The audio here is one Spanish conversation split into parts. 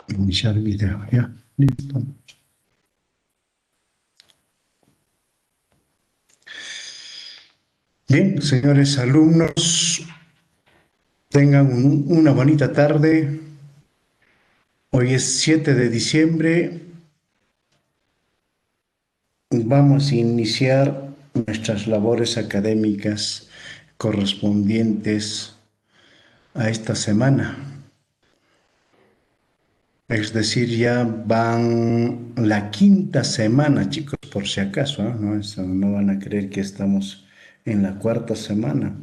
Iniciar video, ya, listo. Bien, señores alumnos, tengan una bonita tarde. Hoy es 7 de diciembre. Vamos a iniciar nuestras labores académicas correspondientes a esta semana. Es decir, ya van la quinta semana, chicos, por si acaso, ¿eh? No van a creer que estamos en la cuarta semana.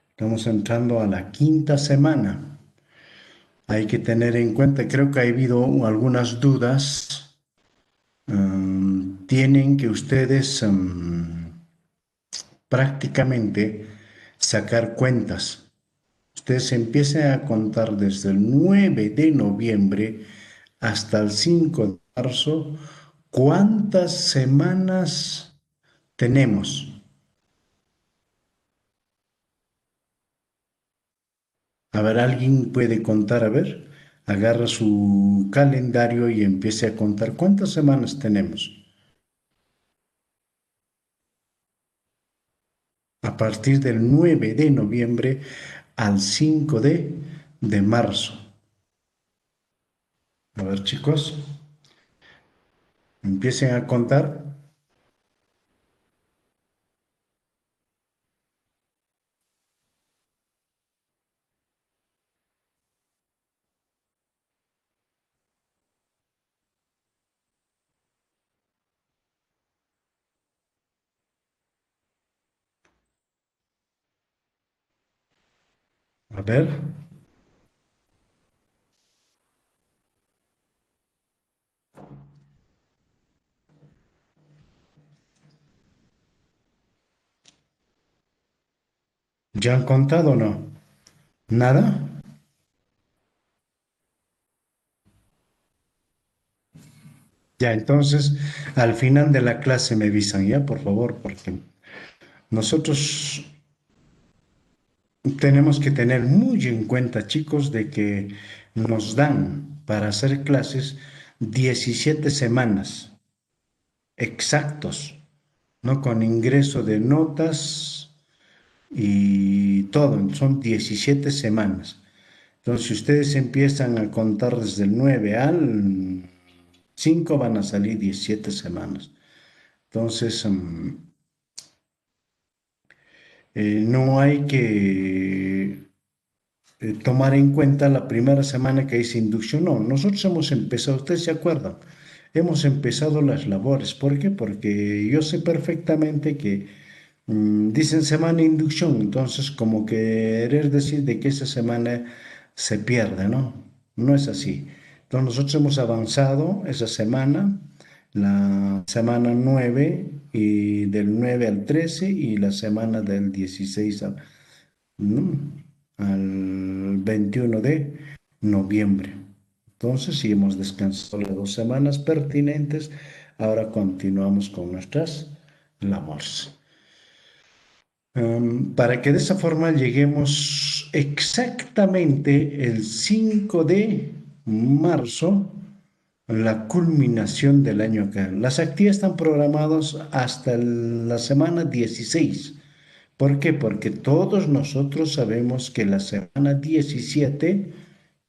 Estamos entrando a la quinta semana. Hay que tener en cuenta, creo que ha habido algunas dudas. Tienen que ustedes prácticamente sacar cuentas. Ustedes empiecen a contar desde el 9 de noviembre hasta el 5 de marzo. ¿Cuántas semanas tenemos? A ver, ¿alguien puede contar? A ver, agarra su calendario y empiece a contar cuántas semanas tenemos. A partir del 9 de noviembre al 5 de marzo. A ver, chicos, empiecen a contar. A ver, ¿ya han contado o no? ¿Nada? Ya, entonces, al final de la clase me avisan, ya, por favor, porque nosotros tenemos que tener muy en cuenta, chicos, de que nos dan para hacer clases 17 semanas exactos, ¿no? Con ingreso de notas y todo, son 17 semanas. Entonces, si ustedes empiezan a contar desde el 9 al 5, van a salir 17 semanas. Entonces, no hay que tomar en cuenta la primera semana que hice inducción. No, nosotros hemos empezado, ustedes se acuerdan, hemos empezado las labores. ¿Por qué? Porque yo sé perfectamente que dicen semana de inducción, entonces como querer decir de que esa semana se pierde, ¿no? No es así. Entonces nosotros hemos avanzado esa semana, la semana 9 y del 9 al 13 y la semana del 16 ¿no? al 21 de noviembre. Entonces, si hemos descansado las 2 semanas pertinentes, ahora continuamos con nuestras labores. Para que de esa forma lleguemos exactamente el 5 de marzo, la culminación del año acá. Las actividades están programadas hasta la semana 16. ¿Por qué? Porque todos nosotros sabemos que la semana 17,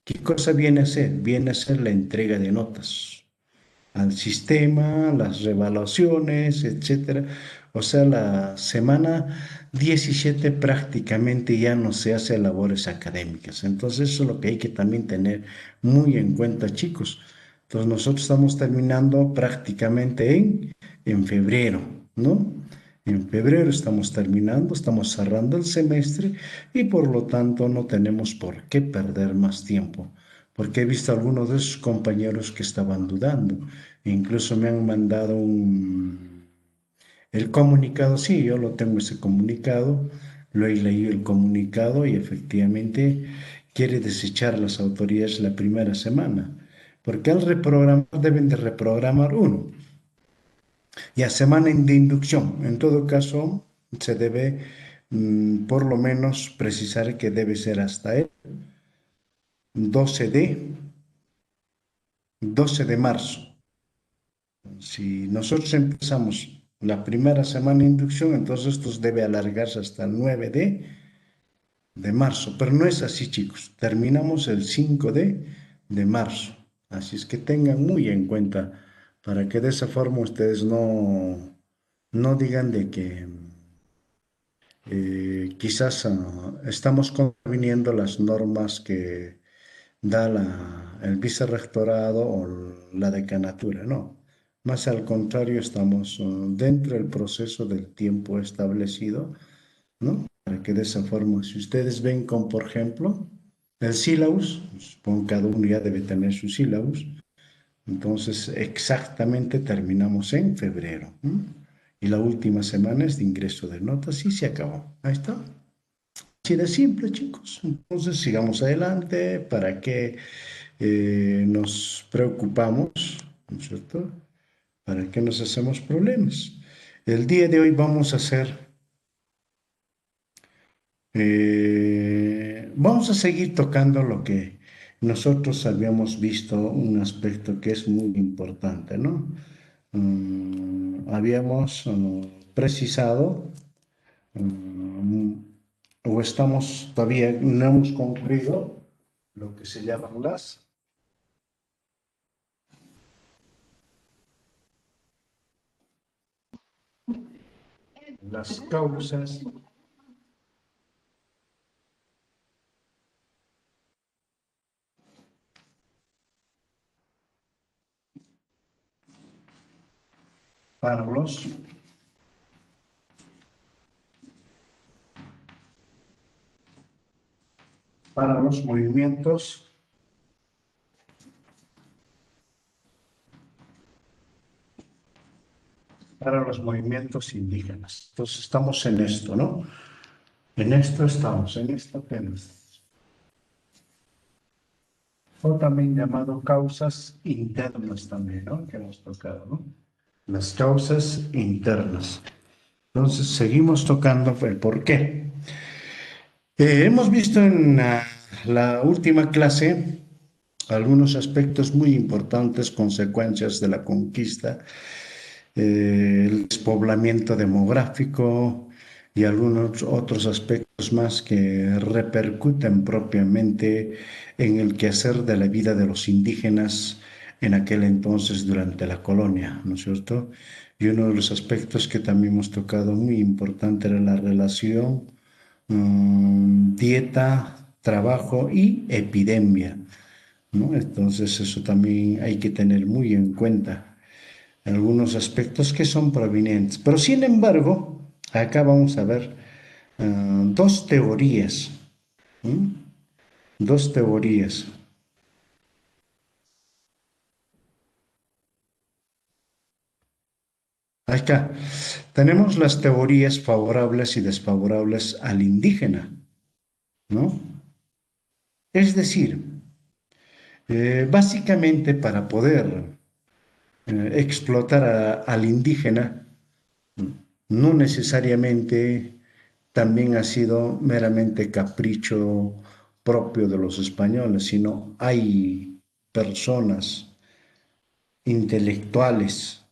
¿qué cosa viene a ser? Viene a ser la entrega de notas al sistema, las revaluaciones, etcétera. O sea, la semana 17 prácticamente ya no se hace labores académicas. Entonces, eso es lo que hay que también tener muy en cuenta, chicos. Entonces, nosotros estamos terminando prácticamente en febrero, ¿no? En febrero estamos terminando, estamos cerrando el semestre y por lo tanto no tenemos por qué perder más tiempo, porque he visto a algunos de sus compañeros que estaban dudando. Incluso me han mandado el comunicado, sí, yo lo tengo ese comunicado, lo he leído el comunicado y efectivamente quiere desechar las autoridades la primera semana, porque al reprogramar deben de reprogramar uno. Y a semana de inducción. En todo caso, se debe por lo menos precisar que debe ser hasta el 12 de marzo. Si nosotros empezamos la primera semana de inducción, entonces esto debe alargarse hasta el 9 de marzo. Pero no es así, chicos. Terminamos el 5 de marzo. Así es que tengan muy en cuenta para que de esa forma ustedes no digan de que quizás estamos contraviniendo las normas que da el vicerrectorado o la decanatura, no. Más al contrario, estamos dentro del proceso del tiempo establecido, ¿no? Para que de esa forma, si ustedes ven con, por ejemplo, el sílabus, supongo que cada uno ya debe tener su sílabus, entonces exactamente terminamos en febrero. ¿M? Y la última semana es de ingreso de notas y se acabó. Ahí está. Así de simple, chicos. Entonces sigamos adelante. ¿Para qué nos preocupamos? ¿No es cierto? ¿Para qué nos hacemos problemas? El día de hoy vamos a seguir tocando lo que nosotros habíamos visto, un aspecto que es muy importante, ¿no? Habíamos precisado mm, o estamos todavía, no hemos concluido lo que se llaman las causas para los movimientos indígenas. Entonces estamos en esto, ¿no? En esto estamos, en esto temas. O también llamado causas internas también, ¿no? Que hemos tocado, ¿no? Las causas internas. Entonces seguimos tocando el por qué. Hemos visto en la última clase algunos aspectos muy importantes, consecuencias de la conquista, el despoblamiento demográfico y algunos otros aspectos más que repercuten propiamente en el quehacer de la vida de los indígenas en aquel entonces durante la colonia, ¿no es cierto? Y uno de los aspectos que también hemos tocado muy importante era la relación dieta, trabajo y epidemia, ¿no? Entonces eso también hay que tener muy en cuenta algunos aspectos que son provenientes. Pero sin embargo, acá vamos a ver dos teorías, ¿m? Dos teorías. Acá tenemos las teorías favorables y desfavorables al indígena, ¿no? Es decir, básicamente para poder explotar al indígena, no necesariamente también ha sido meramente capricho propio de los españoles, sino hay personas intelectuales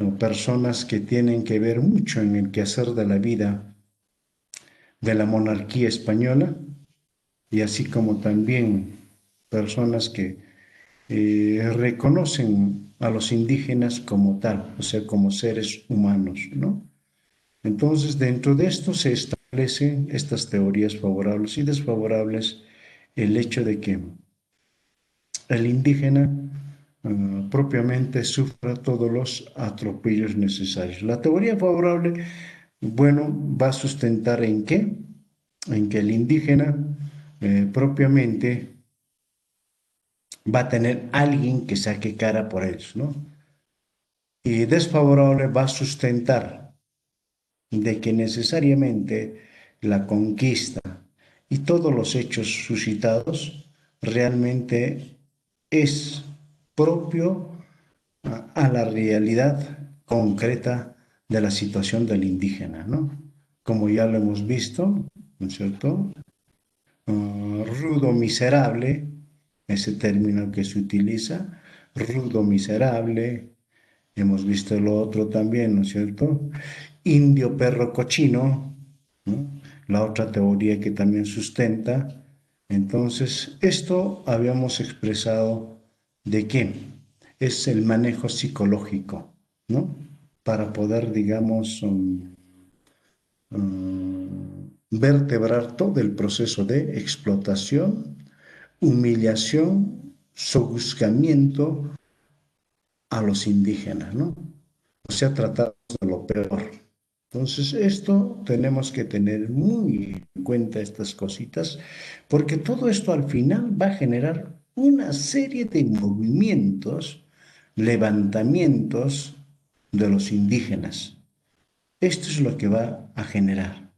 o personas que tienen que ver mucho en el quehacer de la vida de la monarquía española y así como también personas que reconocen a los indígenas como tal, o sea, como seres humanos, ¿no? Entonces, dentro de esto se establecen estas teorías favorables y desfavorables, el hecho de que el indígena propiamente sufra todos los atropellos necesarios. La teoría favorable, bueno, va a sustentar en qué? En que el indígena propiamente va a tener alguien que saque cara por ellos, ¿no? Y desfavorable va a sustentar de que necesariamente la conquista y todos los hechos suscitados realmente es propio a la realidad concreta de la situación del indígena, ¿no? Como ya lo hemos visto, ¿no es cierto? Rudo miserable, ese término que se utiliza, rudo miserable, hemos visto lo otro también, ¿no es cierto? Indio perro cochino, ¿no? La otra teoría que también sustenta. Entonces, esto habíamos expresado de qué es el manejo psicológico, ¿no? Para poder, digamos, vertebrar todo el proceso de explotación, humillación, sojuzgamiento a los indígenas, ¿no? O sea, tratar de lo peor. Entonces, esto tenemos que tener muy en cuenta estas cositas, porque todo esto al final va a generar una serie de movimientos, levantamientos de los indígenas. Esto es lo que va a generar.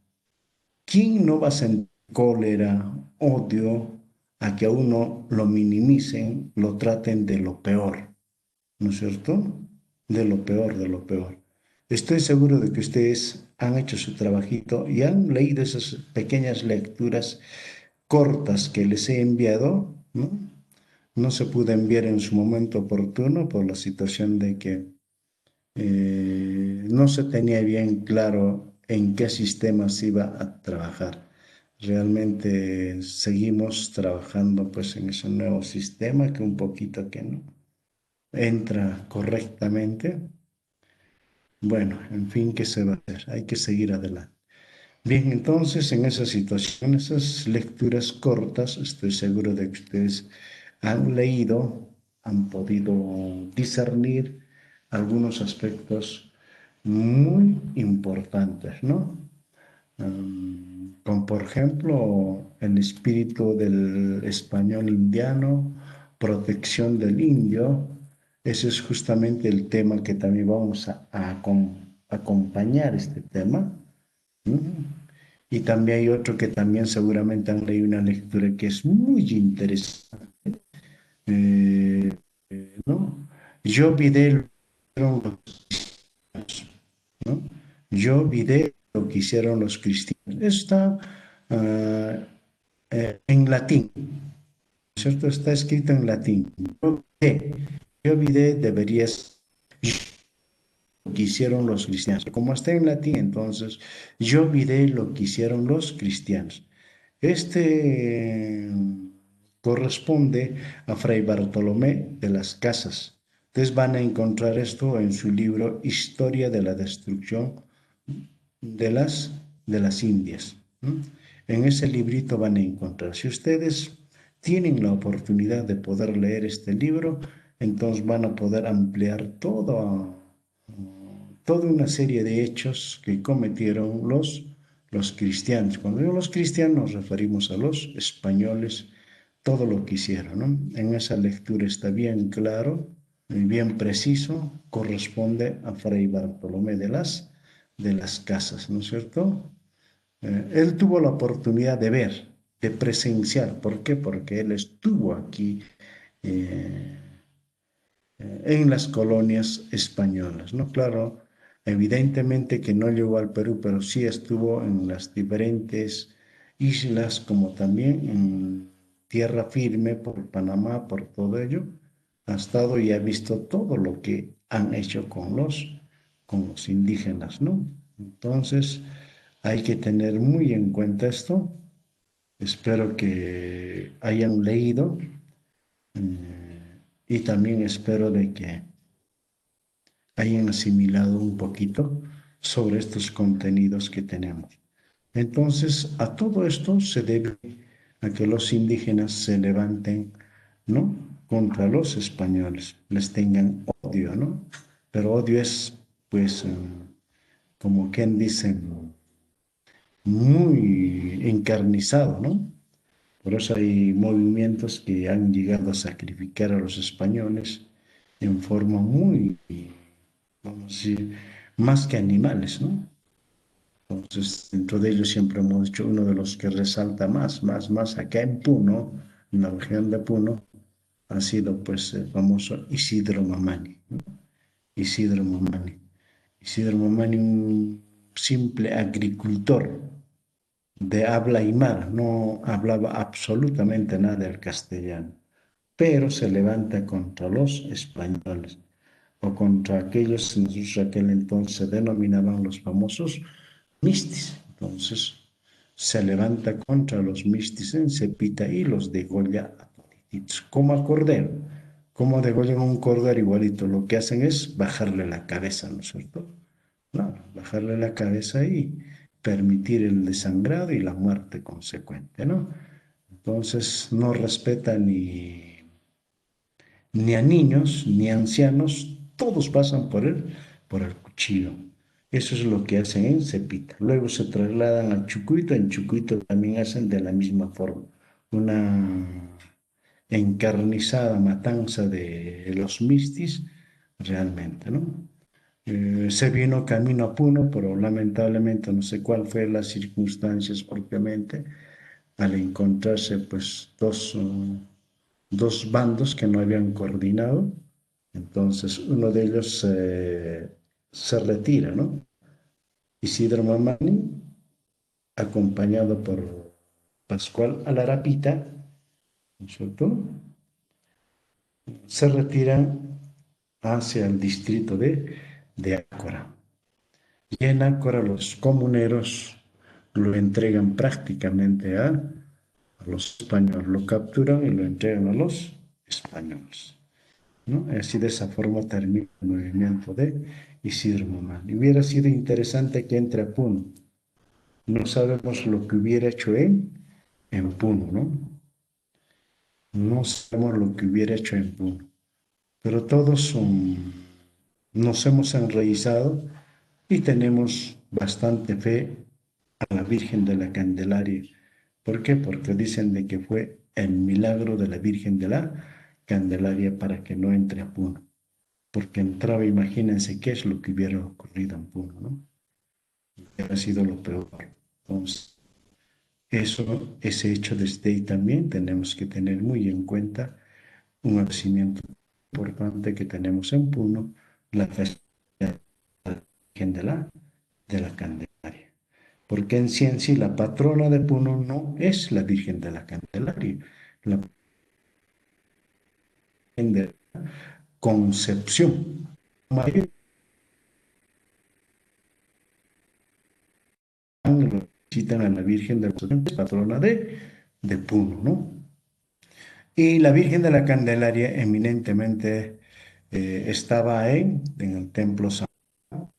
¿Quién no va a sentir cólera, odio, a que a uno lo minimicen, lo traten de lo peor? ¿No es cierto? De lo peor, de lo peor. Estoy seguro de que ustedes han hecho su trabajito y han leído esas pequeñas lecturas cortas que les he enviado, ¿no? No se pudo enviar en su momento oportuno por la situación de que no se tenía bien claro en qué sistema se iba a trabajar. Realmente seguimos trabajando pues en ese nuevo sistema que un poquito que no entra correctamente. Bueno, en fin, ¿qué se va a hacer? Hay que seguir adelante. Bien, entonces en esa situación, esas lecturas cortas, estoy seguro de que ustedes han leído, han podido discernir algunos aspectos muy importantes, ¿no? Como por ejemplo el espíritu del español indiano, protección del indio. Ese es justamente el tema que también vamos a acompañar este tema. ¿Mm? Y también hay otro que también seguramente han leído una lectura que es muy interesante, eh, ¿no? Yo vi ¿no? Yo diré lo que hicieron los cristianos. Está en latín, ¿cierto? Está escrito en latín. Yo diré deberías lo que hicieron los cristianos. Como está en latín, entonces, yo diré lo que hicieron los cristianos. Este corresponde a Fray Bartolomé de las Casas. Ustedes van a encontrar esto en su libro Historia de la Destrucción de las Indias. ¿No? En ese librito van a encontrar. Si ustedes tienen la oportunidad de poder leer este libro, entonces van a poder ampliar toda una serie de hechos que cometieron los cristianos. Cuando digo los cristianos nos referimos a los españoles, todo lo que hicieron. ¿No? En esa lectura está bien claro y bien preciso, corresponde a Fray Bartolomé de las Casas, ¿no es cierto? Él tuvo la oportunidad de ver, de presenciar. ¿Por qué? Porque él estuvo aquí eh, en las colonias españolas, ¿no? Claro, evidentemente que no llegó al Perú, pero sí estuvo en las diferentes islas, como también en tierra firme por Panamá, por todo ello. Ha estado y ha visto todo lo que han hecho con los indígenas, ¿no? Entonces, hay que tener muy en cuenta esto. Espero que hayan leído y también espero de que hayan asimilado un poquito sobre estos contenidos que tenemos. Entonces, a todo esto se debe a que los indígenas se levanten, ¿no? Contra los españoles, les tengan odio, ¿no? Pero odio es, pues, como quien dice, muy encarnizado, ¿no? Por eso hay movimientos que han llegado a sacrificar a los españoles en forma muy, vamos a decir, más que animales, ¿no? Entonces, dentro de ellos siempre hemos dicho uno de los que resalta más acá en Puno, en la región de Puno, ha sido pues el famoso Isidro Mamani, ¿no? Isidro Mamani. Isidro Mamani, un simple agricultor de habla aymara, no hablaba absolutamente nada del castellano, pero se levanta contra los españoles o contra aquellos que nosotros aquel entonces denominaban los famosos mistis. Entonces se levanta contra los mistis en Cepita y los degolla a todititos, como a cordero. Como degollan un cordero igualito, lo que hacen es bajarle la cabeza, ¿no es cierto? No, bajarle la cabeza y permitir el desangrado y la muerte consecuente, ¿no? Entonces no respeta ni a niños ni a ancianos, todos pasan por el cuchillo. Eso es lo que hacen en Cepita. Luego se trasladan a Chucuito, en Chucuito también hacen de la misma forma. Una encarnizada matanza de los mistis, realmente, ¿no? Se vino camino a Puno, pero lamentablemente no sé cuál fue las circunstancias propiamente, al encontrarse pues dos bandos que no habían coordinado, entonces uno de ellos se retira, ¿no? Isidro Mamani, acompañado por Pascual Alarapita, ¿no es cierto? Se retiran hacia el distrito de Ácora. Y en Ácora los comuneros lo entregan prácticamente a los españoles, lo capturan y lo entregan a los españoles, ¿no? Así de esa forma termina el movimiento de Isidro Mamani. Hubiera sido interesante que entre a Puno. No sabemos lo que hubiera hecho en Puno, ¿no? No sabemos lo que hubiera hecho en Puno. Pero todos nos hemos enraizado y tenemos bastante fe a la Virgen de la Candelaria. ¿Por qué? Porque dicen de que fue el milagro de la Virgen de la Candelaria para que no entre a Puno. Porque entraba, imagínense qué es lo que hubiera ocurrido en Puno, ¿no? Hubiera sido lo peor. Entonces, ese hecho desde ahí también tenemos que tener muy en cuenta un acontecimiento importante que tenemos en Puno, la festividad de la Virgen de la Candelaria. Porque en ciencia la patrona de Puno no es la Virgen de la Candelaria, la Virgen de la Concepción. Mayor lo citan a la Virgen de la Concepción, que es patrona de Puno, ¿no? Y la Virgen de la Candelaria eminentemente estaba en el Templo San Juan.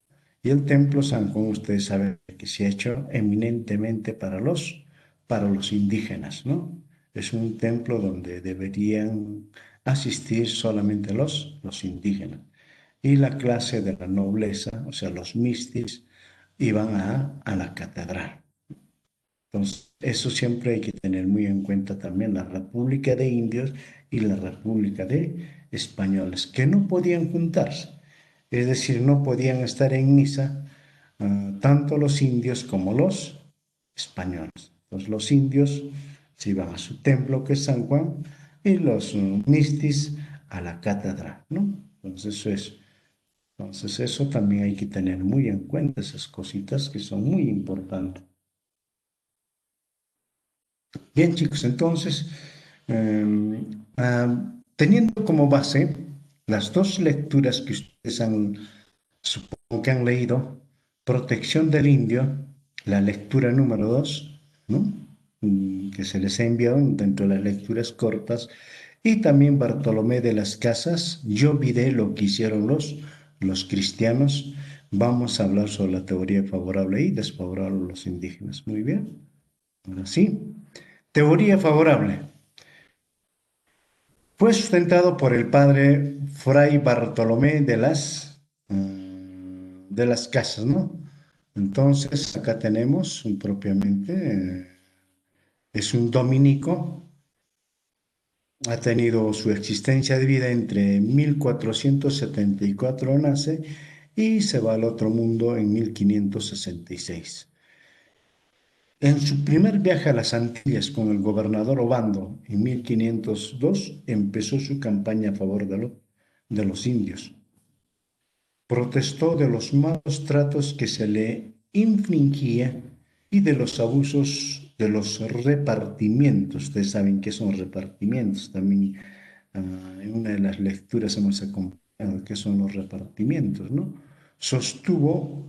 Y el Templo San Juan, ustedes saben que se ha hecho eminentemente para los indígenas, ¿no? Es un templo donde deberían asistir solamente los indígenas. Y la clase de la nobleza, o sea, los mistis, iban a la catedral. Entonces, eso siempre hay que tener muy en cuenta también la República de Indios y la República de Españoles, que no podían juntarse, es decir, no podían estar en misa tanto los indios como los españoles. Entonces, los indios se iban a su templo, que es San Juan, y los mistis a la catedral, ¿no? Entonces, eso también hay que tener muy en cuenta, esas cositas que son muy importantes. Bien, chicos, entonces, teniendo como base las dos lecturas que ustedes supongo que han leído, Protección del Indio, la lectura número 2, ¿no? Que se les ha enviado dentro de las lecturas cortas, y también Bartolomé de las Casas, Yo diré lo que hicieron los cristianos. Vamos a hablar sobre la teoría favorable y desfavorable de los indígenas. Muy bien, ahora sí. Teoría favorable. Fue sustentado por el padre Fray Bartolomé de las Casas, ¿no? Entonces, acá tenemos propiamente, es un dominico, ha tenido su existencia de vida entre 1474 nace y se va al otro mundo en 1566. En su primer viaje a las Antillas con el gobernador Obando en 1502 empezó su campaña a favor de los indios. protestó de los malos tratos que se le infligía y de los abusos de los repartimientos. Ustedes saben qué son repartimientos. También en una de las lecturas hemos acompañado qué son los repartimientos, ¿no? Sostuvo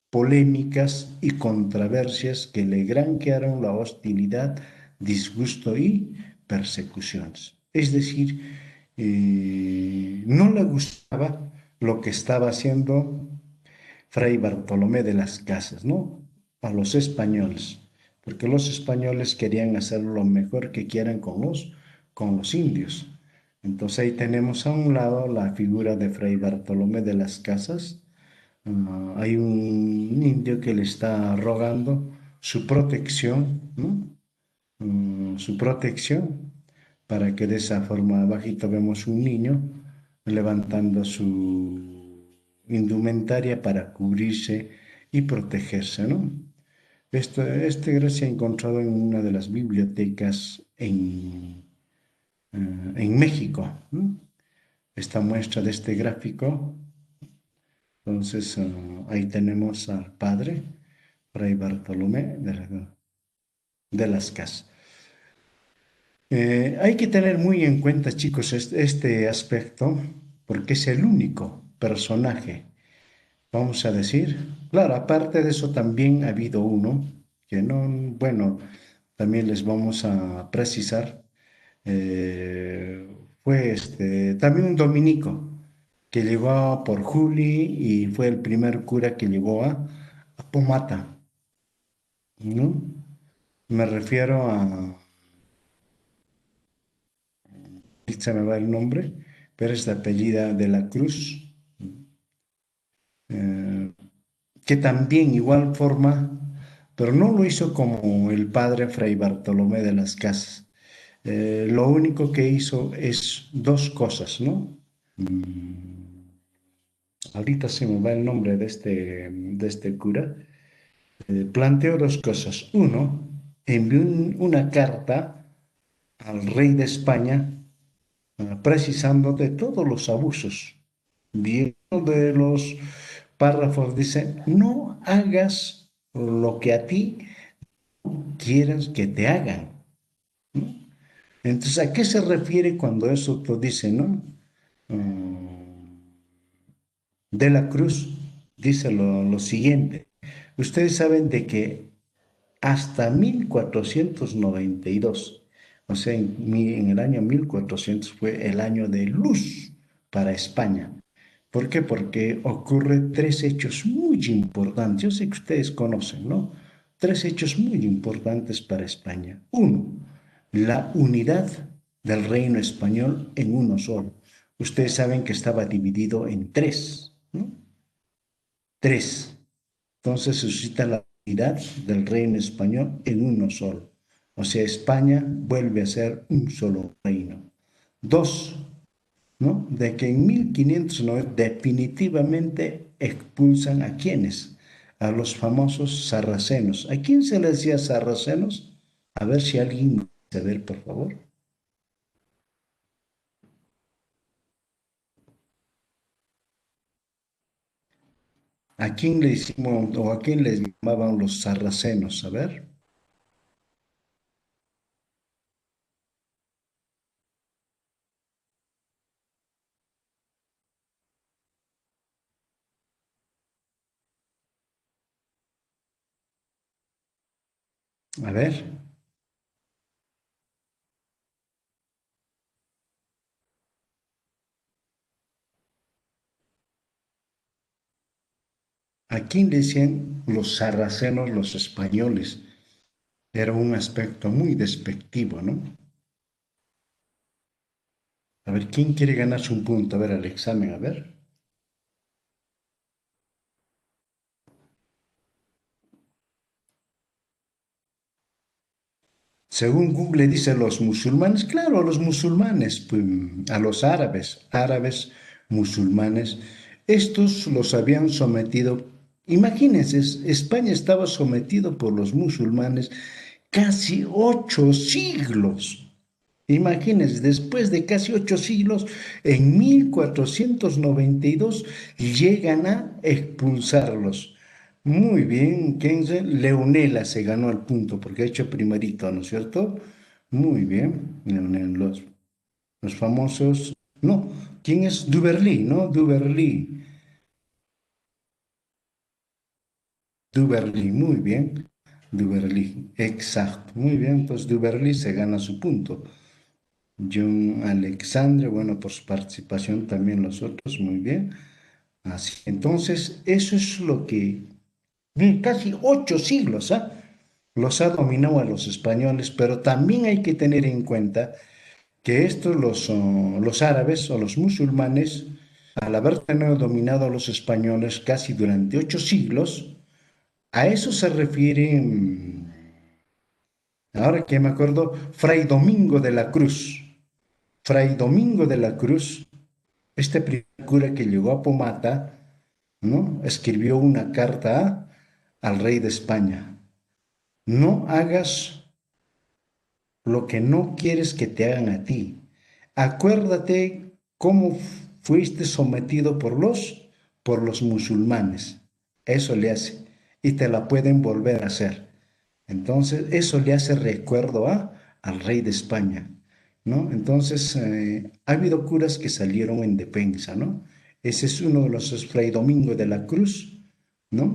polémicas y controversias que le granjearon la hostilidad, disgusto y persecuciones. Es decir, no le gustaba lo que estaba haciendo Fray Bartolomé de las Casas, ¿no? A los españoles, porque los españoles querían hacer lo mejor que quieran con los indios. Entonces ahí tenemos a un lado la figura de Fray Bartolomé de las Casas. Hay un indio que le está rogando su protección, ¿no? Su protección, para que de esa forma abajito vemos un niño levantando su indumentaria para cubrirse y protegerse, ¿no? Este se ha encontrado en una de las bibliotecas en México, ¿no? Esta muestra de este gráfico. Entonces, ahí tenemos al padre, Fray Bartolomé de las Casas. Hay que tener muy en cuenta, chicos, este aspecto, porque es el único personaje, vamos a decir. Claro, aparte de eso también ha habido uno, que no, bueno, también les vamos a precisar, eh, fue también un dominico, que llegó por Juli y fue el primer cura que llegó a Pomata, ¿no? Me refiero a, se me va el nombre, pero es de apellida de la Cruz, eh, que también igual forma, pero no lo hizo como el padre Fray Bartolomé de las Casas. Lo único que hizo es dos cosas, ¿no? Ahorita se me va el nombre de este cura. Planteó dos cosas. Uno, envió una carta al rey de España precisando de todos los abusos. Y uno de los párrafos dice, no hagas lo que a ti quieras que te hagan. ¿No? Entonces, ¿a qué se refiere cuando eso te dice, no? De la Cruz dice lo siguiente. Ustedes saben de que hasta 1492, o sea, en el año 1400 fue el año de luz para España. ¿Por qué? Porque ocurre tres hechos muy importantes. Yo sé que ustedes conocen, ¿no? Tres hechos muy importantes para España. Uno, la unidad del reino español en uno solo. Ustedes saben que estaba dividido en tres, ¿no? Tres. Entonces se suscita la unidad del reino español en uno solo. O sea, España vuelve a ser un solo reino. Dos, ¿no? De que en 1509 definitivamente expulsan a quienes, a los famosos sarracenos. ¿A quién se les decía sarracenos? A ver si alguien me puede ver, por favor. ¿A quién le hicimos o a quién les llamaban los sarracenos? A ver. A ver. ¿A quién le decían los sarracenos los españoles? Era un aspecto muy despectivo, ¿no? A ver, ¿quién quiere ganarse un punto? A ver, al examen, a ver. Según Google dice los musulmanes, claro, a los musulmanes, pues, a los árabes musulmanes, estos los habían sometido. Imagínense, España estaba sometido por los musulmanes casi 8 siglos. Imagínense, después de casi 8 siglos, en 1492 llegan a expulsarlos. Muy bien, Kenze. Leonela se ganó el punto porque ha hecho primerito, ¿no es cierto? Muy bien, Leonel, los famosos. No, ¿quién es? Duberly, ¿no? Duberly. Duberly, muy bien. Duberly, exacto, muy bien. Entonces Duberly se gana su punto. John Alexandre, bueno, por su participación también los otros, muy bien. Así. Entonces, eso es lo que casi 8 siglos, ¿ah? Los ha dominado a los españoles, pero también hay que tener en cuenta que estos, los árabes o los musulmanes, al haber tenido dominado a los españoles casi durante 8 siglos, a eso se refiere, ahora que me acuerdo, Fray Domingo de la Cruz. Fray Domingo de la Cruz, este primer cura que llegó a Pomata, ¿no? Escribió una carta al rey de España. No hagas lo que no quieres que te hagan a ti. Acuérdate cómo fuiste sometido por los musulmanes. Eso le hace. Y te la pueden volver a hacer. Entonces, eso le hace recuerdo al rey de España, ¿no? Entonces, ha habido curas que salieron en defensa, ¿no? Ese es uno de los, es Fray Domingo de la Cruz, ¿no?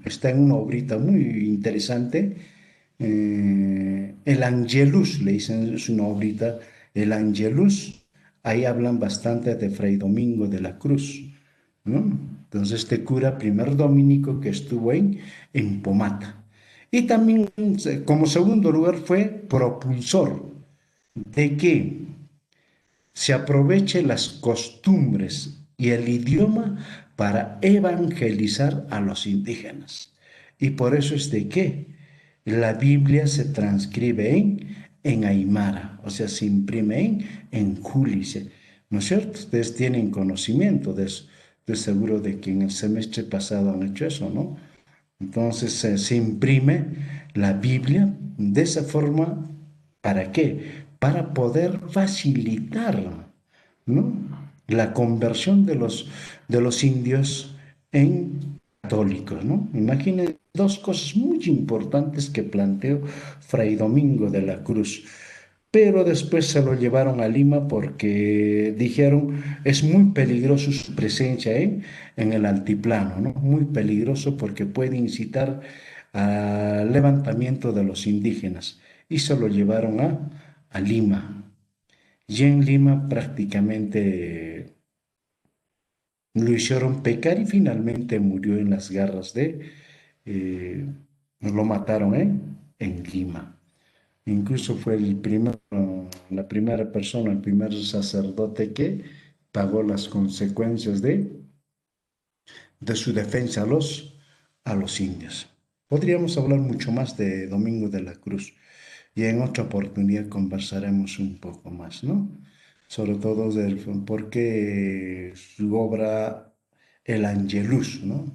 Está en una obrita muy interesante. El Angelus, le dicen, es una obrita, el Angelus, ahí hablan bastante de Fray Domingo de la Cruz, ¿no? Entonces, este cura primer dominico que estuvo en Pomata. Y también, como segundo lugar, fue propulsor de que se aproveche las costumbres y el idioma para evangelizar a los indígenas. Y por eso es de que la Biblia se transcribe en Aymara, o sea, se imprime en Julice, ¿no es cierto? Ustedes tienen conocimiento de eso. Estoy seguro de que en el semestre pasado han hecho eso, ¿no? Entonces se imprime la Biblia de esa forma. ¿Para qué? Para poder facilitar, ¿no? La conversión de los indios en católicos, ¿no? Imaginen dos cosas muy importantes que planteó Fray Domingo de la Cruz. Pero después se lo llevaron a Lima porque dijeron es muy peligroso su presencia en el altiplano, ¿no? Muy peligroso porque puede incitar al levantamiento de los indígenas. Y se lo llevaron a Lima. Y en Lima prácticamente lo hicieron pecar y finalmente murió en las garras eh, lo mataron en Lima. Incluso fue la primera persona, el primer sacerdote que pagó las consecuencias de su defensa a los indios. Podríamos hablar mucho más de Domingo de la Cruz y en otra oportunidad conversaremos un poco más, ¿no? Sobre todo del por qué su obra El Angelus, ¿no?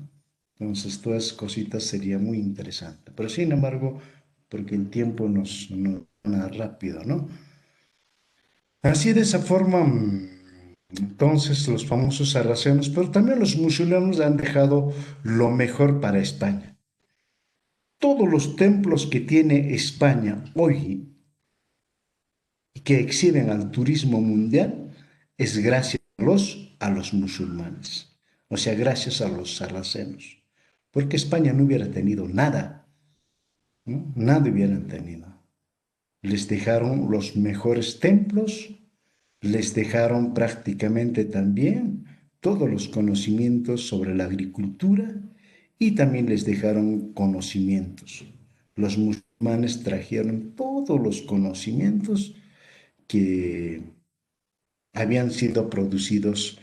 Entonces, todas esas cositas sería muy interesante. Pero sin embargo, porque el tiempo nos gana rápido, ¿no? Así de esa forma, entonces los famosos sarracenos, pero también los musulmanes han dejado lo mejor para España. Todos los templos que tiene España hoy y que exhiben al turismo mundial es gracias a los musulmanes, o sea, gracias a los sarracenos, porque España no hubiera tenido nada, ¿no? Nada hubieran tenido. Les dejaron los mejores templos, les dejaron prácticamente también todos los conocimientos sobre la agricultura y también les dejaron conocimientos. Los musulmanes trajeron todos los conocimientos que habían sido producidos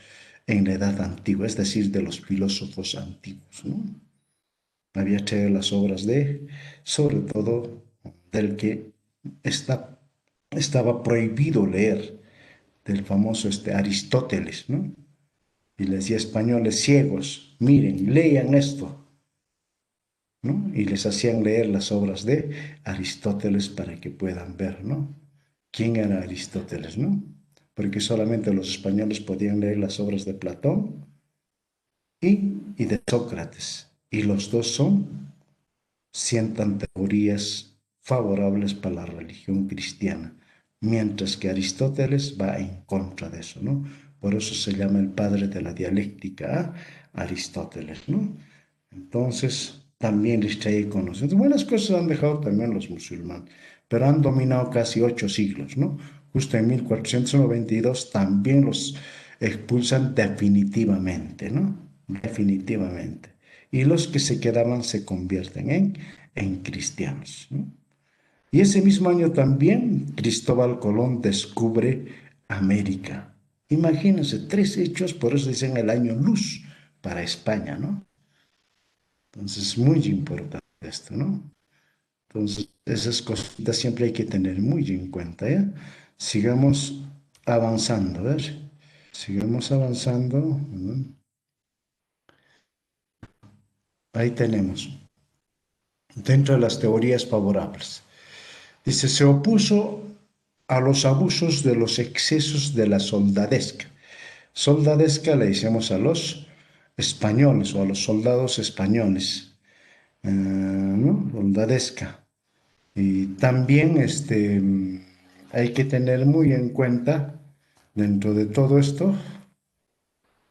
en la edad antigua, es decir, de los filósofos antiguos, ¿no? Había traído las obras sobre todo, del que estaba prohibido leer, del famoso Aristóteles, ¿no? Y les decía españoles ciegos, miren, lean esto, ¿no? Y les hacían leer las obras de Aristóteles para que puedan ver, ¿no? quién era Aristóteles, ¿no? Porque solamente los españoles podían leer las obras de Platón y de Sócrates. Y los dos sientan teorías favorables para la religión cristiana, mientras que Aristóteles va en contra de eso, ¿no? Por eso se llama el padre de la dialéctica a Aristóteles, ¿no? Entonces, también les trae conocimiento. Buenas cosas han dejado también los musulmanes, pero han dominado casi 8 siglos, ¿no? Justo en 1492 también los expulsan definitivamente, ¿no? Definitivamente. Y los que se quedaban se convierten en cristianos, ¿no? Y ese mismo año también Cristóbal Colón descubre América. Imagínense, 3 hechos, por eso dicen el año luz para España, ¿no? Entonces, es muy importante esto, ¿no? Entonces, esas cositas siempre hay que tener muy en cuenta, ¿ya? Sigamos avanzando, a ver. Sigamos avanzando. Ahí tenemos, dentro de las teorías favorables. Dice, se opuso a los abusos de los excesos de la soldadesca. Soldadesca le decimos a los españoles o a los soldados españoles, ¿no? Soldadesca. Y también hay que tener muy en cuenta, dentro de todo esto,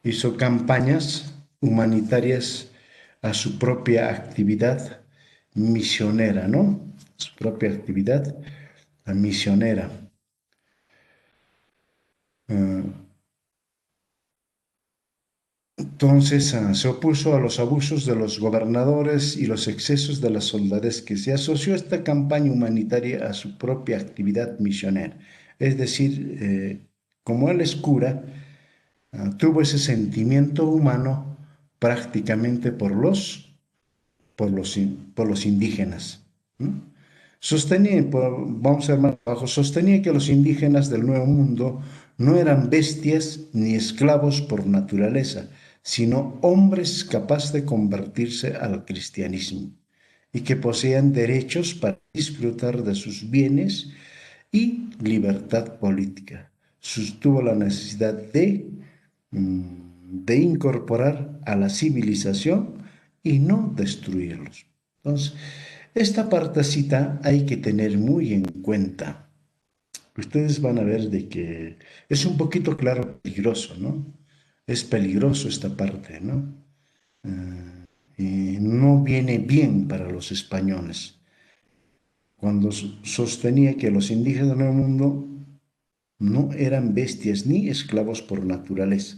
hizo campañas humanitarias a su propia actividad misionera, ¿no? Su propia actividad misionera. Uh, Entonces se opuso a los abusos de los gobernadores y los excesos de las soldades que se asoció esta campaña humanitaria a su propia actividad misionera. Es decir, como él es cura, tuvo ese sentimiento humano prácticamente por los indígenas, ¿no? Sostenía, vamos a ver más abajo, sostenía que los indígenas del Nuevo Mundo no eran bestias ni esclavos por naturaleza, sino hombres capaces de convertirse al cristianismo y que poseían derechos para disfrutar de sus bienes y libertad política. Sostuvo la necesidad de incorporar a la civilización y no destruirlos. Entonces, esta partecita hay que tener muy en cuenta. Ustedes van a ver de que es un poquito claro peligroso, ¿no? Es peligroso esta parte, ¿no? Y no viene bien para los españoles. Cuando sostenía que los indígenas del Nuevo Mundo no eran bestias ni esclavos por naturaleza,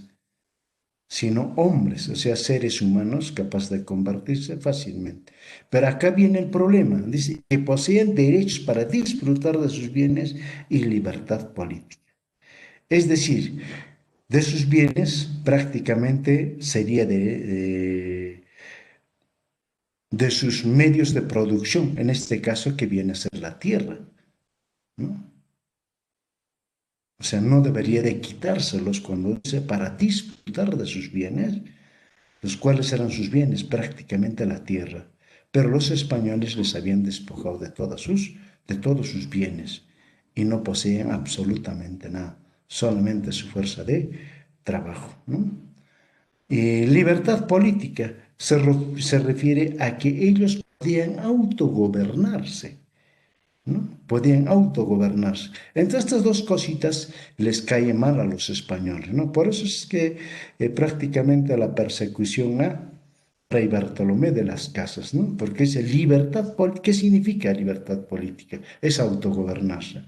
sino hombres, o sea, seres humanos capaces de convertirse fácilmente. Pero acá viene el problema, dice que poseen derechos para disfrutar de sus bienes y libertad política. Es decir, de sus bienes prácticamente sería de sus medios de producción, en este caso que viene a ser la tierra, ¿no? O sea, no debería de quitárselos cuando dice para disfrutar de sus bienes, los cuales eran sus bienes, prácticamente la tierra. Pero los españoles les habían despojado de todos sus bienes y no poseían absolutamente nada, solamente su fuerza de trabajo, ¿no? Libertad política se refiere a que ellos podían autogobernarse, ¿no? Podían autogobernarse. Entre estas dos cositas les cae mal a los españoles, ¿no? Por eso es que prácticamente la persecución a Fray Bartolomé de las Casas, ¿no? Porque es libertad política. ¿Qué significa libertad política? Es autogobernarse.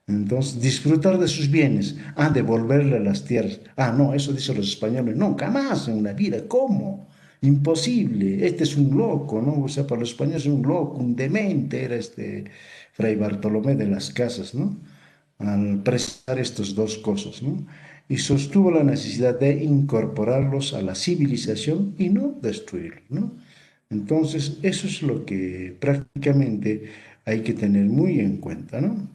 Entonces, disfrutar de sus bienes, devolverle las tierras. No, eso dicen los españoles, nunca más en la vida, ¿cómo? Imposible, este es un loco, ¿no? O sea, para los españoles es un loco, un demente era este Fray Bartolomé de las Casas, ¿no? Al precisar estas dos cosas, ¿no? Y sostuvo la necesidad de incorporarlos a la civilización y no destruirlos, ¿no? Entonces, eso es lo que prácticamente hay que tener muy en cuenta, ¿no?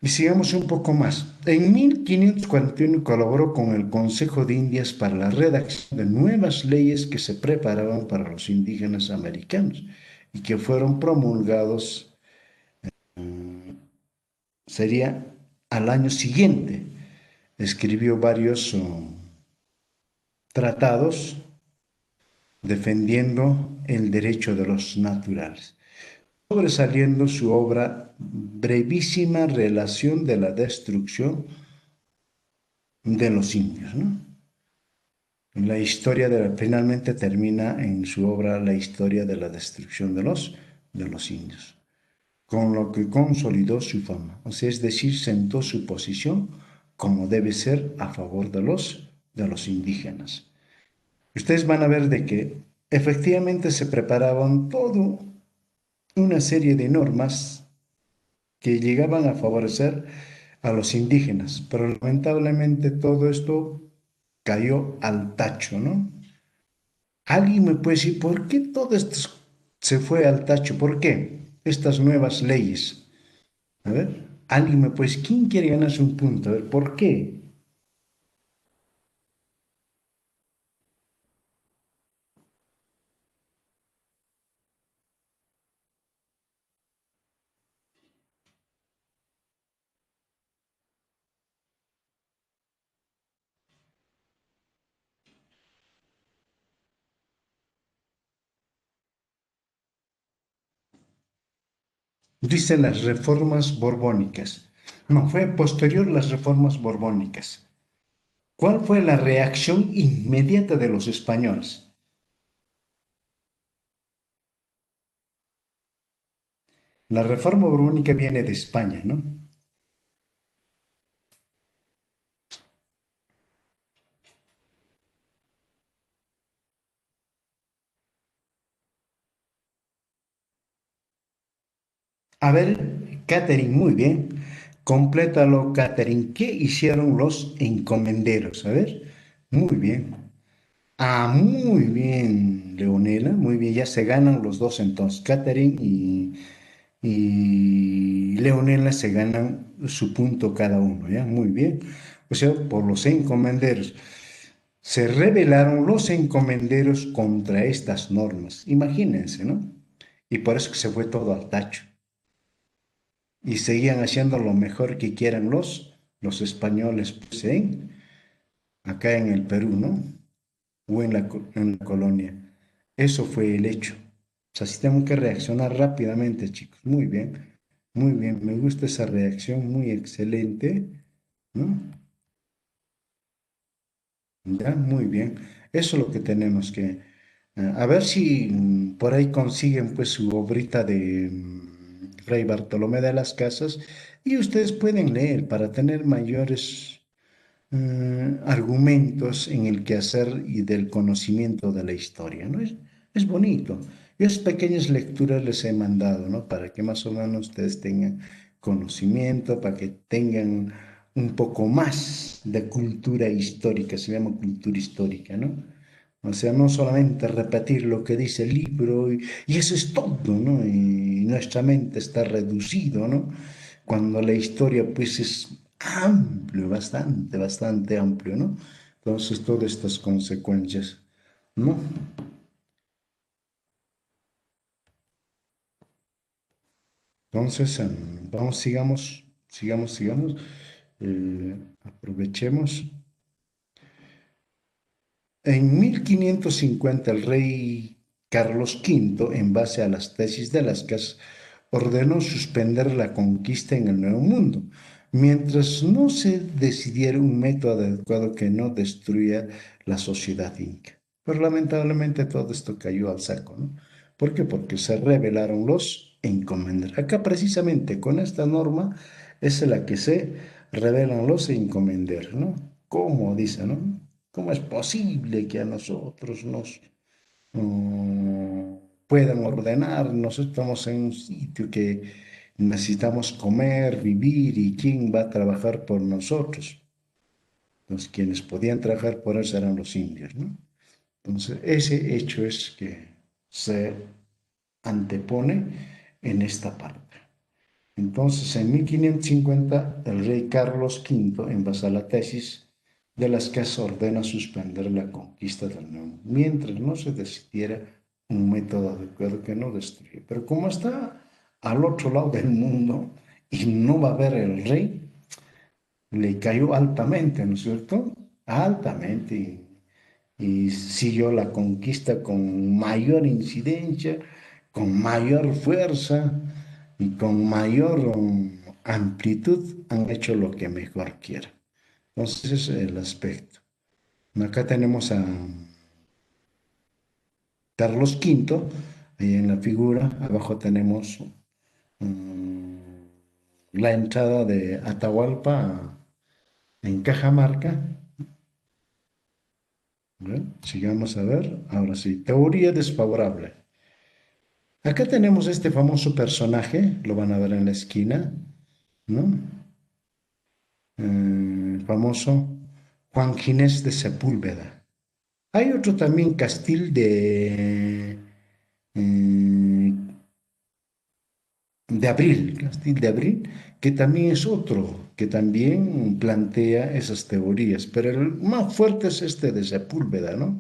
Y sigamos un poco más. En 1541 colaboró con el Consejo de Indias para la redacción de nuevas leyes que se preparaban para los indígenas americanos y que fueron promulgados sería al año siguiente. Escribió varios tratados defendiendo el derecho de los naturales, sobresaliendo su obra Brevísima relación de la destrucción de los indios, ¿no? La historia finalmente termina en su obra La historia de la destrucción de los indios, con lo que consolidó su fama, o sea, es decir, sentó su posición como debe ser a favor de los indígenas. Ustedes van a ver de que efectivamente se preparaban toda una serie de normas que llegaban a favorecer a los indígenas, pero lamentablemente todo esto cayó al tacho, ¿no? ¿Alguien me puede decir por qué todo esto se fue al tacho? ¿Por qué? Estas nuevas leyes. A ver, alguien me puede decir, ¿quién quiere ganarse un punto? A ver, ¿por qué? Dicen las reformas borbónicas. No, fue posterior las reformas borbónicas. ¿Cuál fue la reacción inmediata de los españoles? La reforma borbónica viene de España, ¿no? A ver, Catherine, muy bien. Complétalo, Catherine. ¿Qué hicieron los encomenderos? A ver, muy bien. Ah, muy bien, Leonela, muy bien. Ya se ganan los dos entonces. Catherine y Leonela se ganan su punto cada uno, ¿ya? Muy bien. O sea, por los encomenderos. Se rebelaron los encomenderos contra estas normas. Imagínense, ¿no? Y por eso que se fue todo al tacho. Y seguían haciendo lo mejor que quieran los españoles, pues, acá en el Perú, ¿no? O en la colonia. Eso fue el hecho. O sea, sí tenemos que reaccionar rápidamente, chicos. Muy bien, muy bien. Me gusta esa reacción, muy excelente, ¿no? Ya, muy bien. Eso es lo que tenemos que... a ver si por ahí consiguen pues su obrita de Fray Bartolomé de las Casas y ustedes pueden leer para tener mayores argumentos en el quehacer y del conocimiento de la historia, ¿no? Es bonito. Yo esas pequeñas lecturas les he mandado, ¿no? Para que más o menos ustedes tengan conocimiento, para que tengan un poco más de cultura histórica, se llama cultura histórica, ¿no? O sea, no solamente repetir lo que dice el libro y eso es todo, ¿no? Y nuestra mente está reducido, ¿no? Cuando la historia pues es amplio, bastante, bastante amplio, ¿no? Entonces, todas estas consecuencias, ¿no? Entonces, vamos, sigamos, aprovechemos. En 1550 el rey Carlos V, en base a las tesis de Lascaux, ordenó suspender la conquista en el Nuevo Mundo, mientras no se decidiera un método adecuado que no destruya la sociedad inca. Pero lamentablemente todo esto cayó al saco, ¿no? ¿Por qué? Porque se rebelaron los encomenderos. Acá precisamente con esta norma es la que se rebelan los encomenderos, ¿no? ¿Cómo dice, no? ¿Cómo es posible que a nosotros nos puedan ordenar? Nosotros estamos en un sitio que necesitamos comer, vivir y quién va a trabajar por nosotros. Entonces, quienes podían trabajar por eso eran los indios, ¿no? Entonces, ese hecho es que se antepone en esta parte. Entonces, en 1550, el rey Carlos V, en base a la tesis de las que se ordena suspender la conquista del nuevo, mientras no se decidiera un método adecuado que no destruye. Pero como está al otro lado del mundo y no va a ver el rey, le cayó altamente, ¿no es cierto? Altamente. Y siguió la conquista con mayor incidencia, con mayor fuerza y con mayor amplitud. Han hecho lo que mejor quieren. Entonces, ese es el aspecto. Acá tenemos a Carlos V, ahí en la figura. Abajo tenemos mm, la entrada de Atahualpa en Cajamarca. ¿Ve? Sigamos a ver. Ahora sí, teoría desfavorable. Acá tenemos este famoso personaje, lo van a ver en la esquina, ¿no? Famoso Juan Ginés de Sepúlveda. Hay otro también, Castil eh, de Abril, Castil de Abril, que también es otro, que también plantea esas teorías, pero el más fuerte es este de Sepúlveda, ¿no?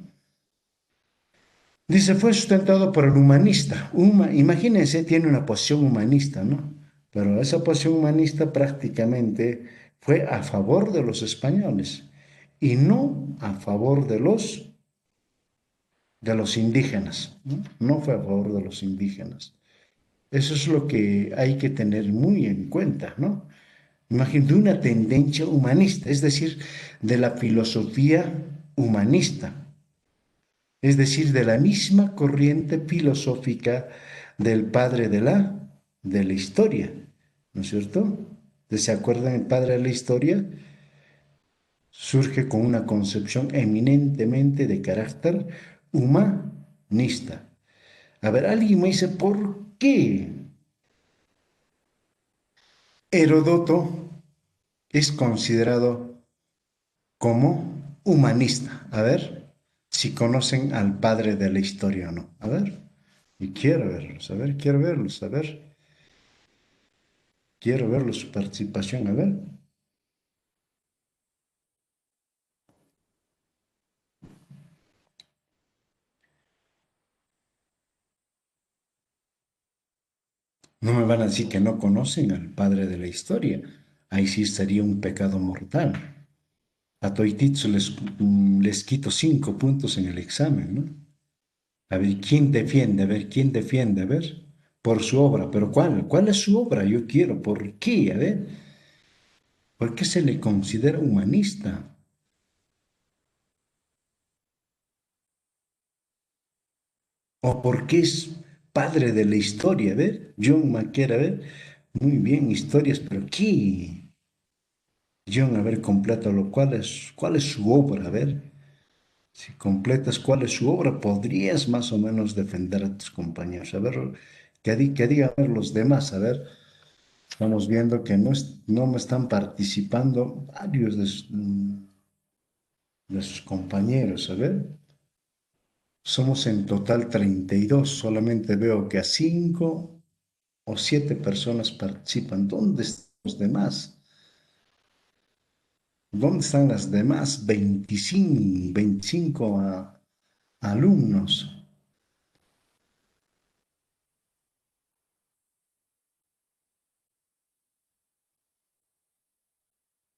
Dice, fue sustentado por el humanista. Imagínense, tiene una posición humanista, ¿no? Pero esa posición humanista prácticamente fue a favor de los españoles y no a favor de los indígenas, ¿no? No fue a favor de los indígenas. Eso es lo que hay que tener muy en cuenta, ¿no? Imagínate una tendencia humanista, es decir, de la filosofía humanista, es decir, de la misma corriente filosófica del padre de la historia, ¿no es cierto? ¿Se acuerdan el padre de la historia? Surge con una concepción eminentemente de carácter humanista. A ver, alguien me dice, ¿por qué Heródoto es considerado como humanista? A ver, si conocen al padre de la historia o no. A ver, y quiero verlos, a ver, quiero verlos, a ver. Quiero verlo su participación, a ver. No me van a decir que no conocen al padre de la historia. Ahí sí estaría un pecado mortal. A toititos les quito 5 puntos en el examen, ¿no? A ver, ¿quién defiende? A ver, ¿quién defiende? A ver, por su obra. ¿Pero cuál? ¿Cuál es su obra? Yo quiero. ¿Por qué? A ver, ¿por qué se le considera humanista? ¿O por qué es padre de la historia? A ver, John McKer, a ver. Muy bien, historias, pero ¿qué? John, a ver, complétalo. ¿Cuál es su obra? A ver, si completas cuál es su obra, podrías más o menos defender a tus compañeros. A ver, que digan a ver, los demás. A ver, estamos viendo que no me están participando varios de sus compañeros. A ver, somos en total 32. Solamente veo que a 5 o 7 personas participan. ¿Dónde están los demás? ¿Dónde están las demás 25 alumnos?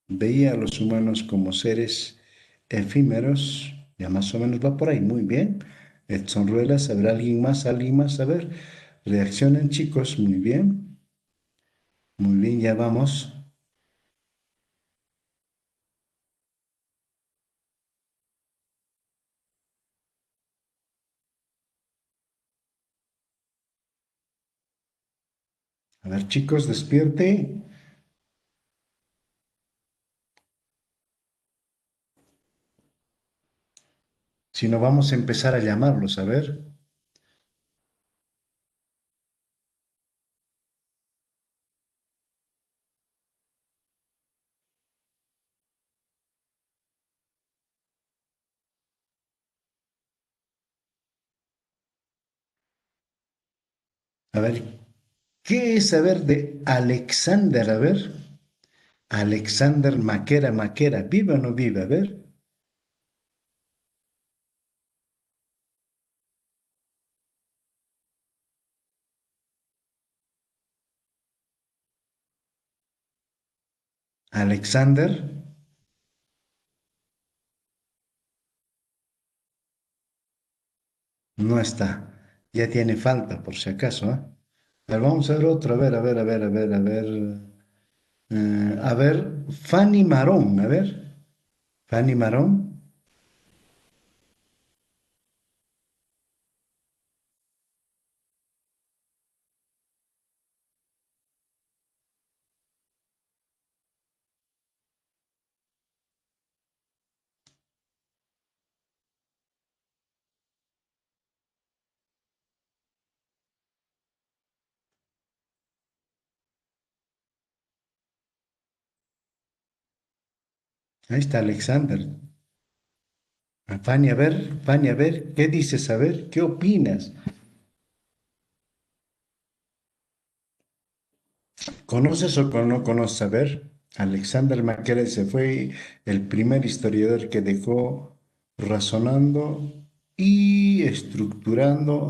Veía a los humanos como seres efímeros, ya más o menos va por ahí, muy bien. Edson Ruelas, ¿habrá alguien más? ¿Alguien más? A ver, reaccionen chicos, muy bien, ya vamos. A ver chicos, despierte. Si no, vamos a empezar a llamarlos, a ver, ¿qué es saber de Alexander? A ver, Alexander Maquera, ¿vive o no vive? A ver. Alexander no está. Ya tiene falta, por si acaso, ¿eh? A ver, vamos a ver otro. A ver, a ver, a ver, a ver, a ver. A ver, Fanny Marón. A ver, Fanny Marón. Ahí está Alexander. Fanny, a ver, ¿qué dices? A ver, ¿qué opinas? ¿Conoces o no conoces? A ver, Alexander Mackenzie fue el primer historiador que dejó razonando y estructurando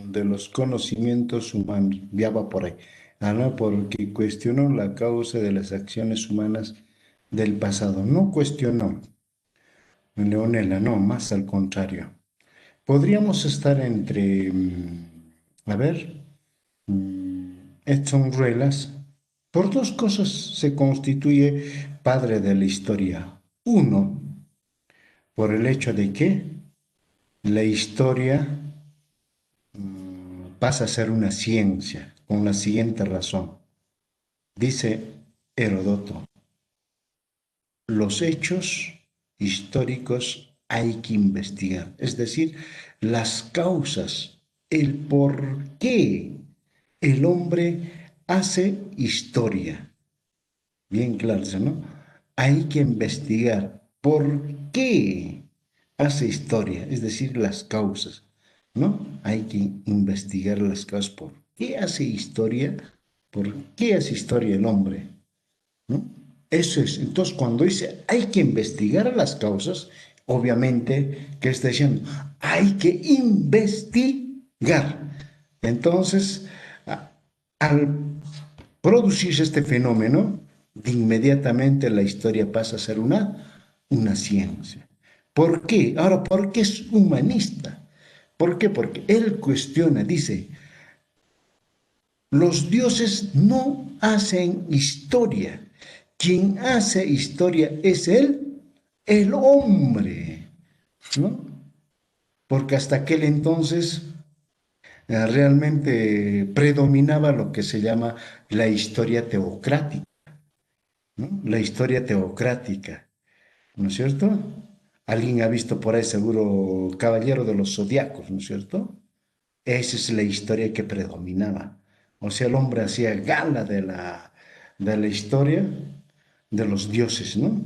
de los conocimientos humanos. Ya va por ahí. ¿No? Porque cuestionó la causa de las acciones humanas del pasado. No cuestionó, Leonela, no, más al contrario. Podríamos estar entre, a ver, Edson Ruelas, por dos cosas se constituye padre de la historia. Uno, por el hecho de que la historia pasa a ser una ciencia, con la siguiente razón. Dice Herodoto, los hechos históricos hay que investigar, es decir, las causas, el por qué el hombre hace historia. Bien claro, ¿no? Hay que investigar por qué hace historia, es decir, las causas, ¿no? Hay que investigar las causas, por qué hace historia, por qué hace historia el hombre, ¿no? Eso es. Entonces, cuando dice hay que investigar las causas, obviamente, ¿qué está diciendo? Hay que investigar. Entonces, al producirse este fenómeno, de inmediatamente la historia pasa a ser una ciencia. ¿Por qué? Ahora, ¿por qué es humanista? ¿Por qué? Porque él cuestiona, dice, los dioses no hacen historia. Quien hace historia es el hombre, ¿no? Porque hasta aquel entonces realmente predominaba lo que se llama la historia teocrática, ¿no? La historia teocrática, ¿no es cierto? Alguien ha visto por ahí seguro Caballero de los Zodiacos, ¿no es cierto? Esa es la historia que predominaba. O sea, el hombre hacía gala de la historia de los dioses, ¿no?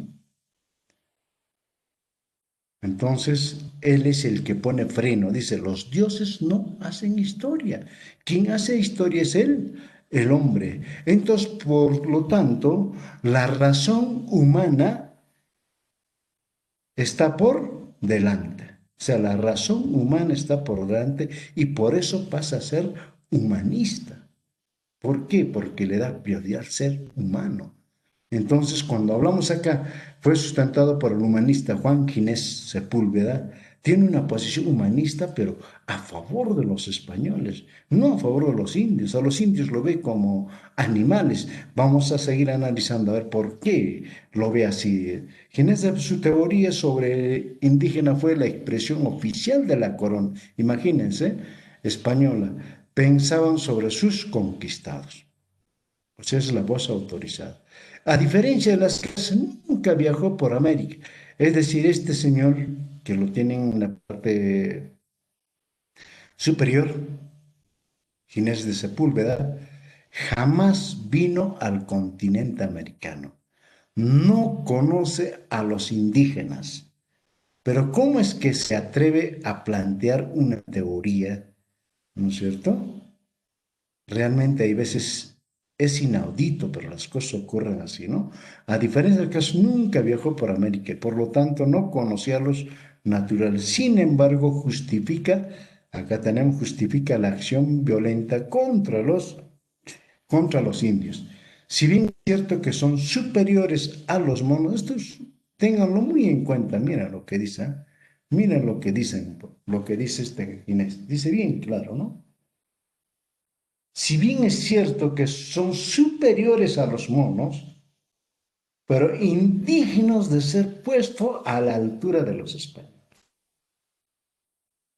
Entonces, él es el que pone freno. Dice, los dioses no hacen historia. Quien hace historia es él, el hombre. Entonces, por lo tanto, la razón humana está por delante. O sea, la razón humana está por delante y por eso pasa a ser humanista. ¿Por qué? Porque le da prioridad al ser humano. Entonces, cuando hablamos acá, fue sustentado por el humanista Juan Ginés Sepúlveda, tiene una posición humanista, pero a favor de los españoles, no a favor de los indios. A los indios lo ve como animales. Vamos a seguir analizando a ver por qué lo ve así. Ginés, su teoría sobre indígena fue la expresión oficial de la corona, imagínense, española. Pensaban sobre sus conquistados. O sea, es la voz autorizada. A diferencia de las que nunca viajó por América. Es decir, este señor, que lo tienen en la parte superior, Ginés de Sepúlveda, jamás vino al continente americano. No conoce a los indígenas. Pero ¿cómo es que se atreve a plantear una teoría, ¿no es cierto? Realmente hay veces es inaudito, pero las cosas ocurren así, ¿no? A diferencia del caso, nunca viajó por América y por lo tanto no conocía a los naturales. Sin embargo, acá tenemos, justifica la acción violenta contra los indios. Si bien es cierto que son superiores a los monos, ténganlo muy en cuenta, mira lo que dice, ¿eh? Miren lo que dicen, lo que dice este Inés. Dice bien claro, ¿no? Si bien es cierto que son superiores a los monos, pero indignos de ser puesto a la altura de los españoles.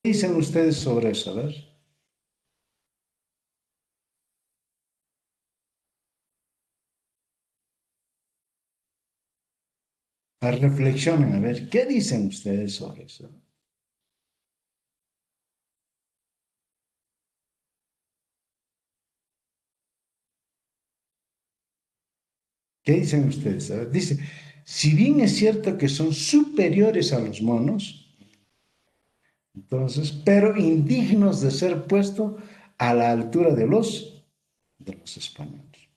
¿Qué dicen ustedes sobre eso? A ver, reflexionen, a ver, ¿qué dicen ustedes sobre eso? ¿Qué dicen ustedes? A ver, dice, si bien es cierto que son superiores a los monos, entonces, pero indignos de ser puesto a la altura de los españoles.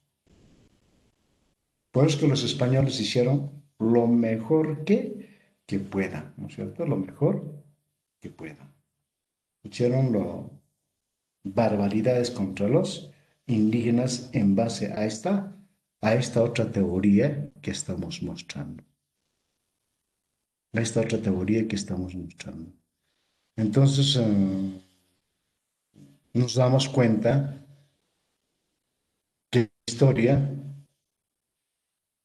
Por eso que los españoles hicieron lo mejor que puedan, ¿no es cierto? Lo mejor que puedan. Hicieron barbaridades contra los indígenas en base a esta otra teoría que estamos mostrando. A esta otra teoría que estamos mostrando. Entonces, nos damos cuenta que la historia